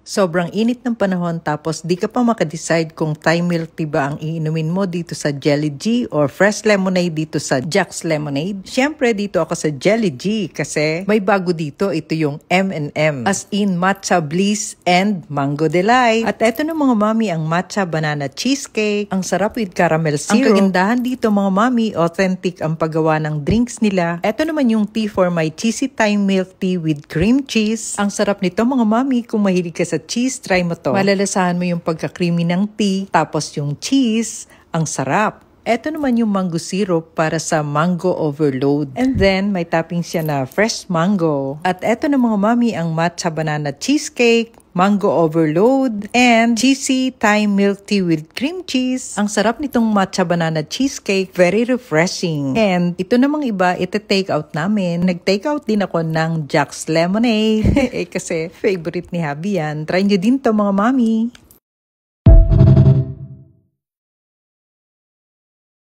Sobrang init ng panahon tapos di ka pa makadecide kung Thai milk tea ba ang iinumin mo dito sa Jelly G or fresh lemonade dito sa Jack's Lemonade. Siyempre dito ako sa Jelly G kasi may bago dito, ito yung M&M. As in matcha bliss and mango delight. At eto na mga mami ang matcha banana cheesecake. Ang sarap with caramel syrup. Ang kagandahan dito mga mami, authentic ang paggawa ng drinks nila. Eto naman yung tea for my cheesy Thai milk tea with cream cheese. Ang sarap nito mga mami kung mahilig ka sa cheese, try mo to. Malalasahan mo yung pagka-creamy ng tea, tapos yung cheese, ang sarap. Eto naman yung mango syrup para sa mango overload. And then, may topping siya na fresh mango. At eto na mga mami ang matcha banana cheesecake, mango overload, and cheesy Thai milk tea with cream cheese. Ang sarap nitong matcha banana cheesecake, very refreshing. And ito namang iba, ito take out namin. Nag-take out din ako ng Jack's Lemonade. Kasi favorite ni Habi yan. Try nyo din to mga mami.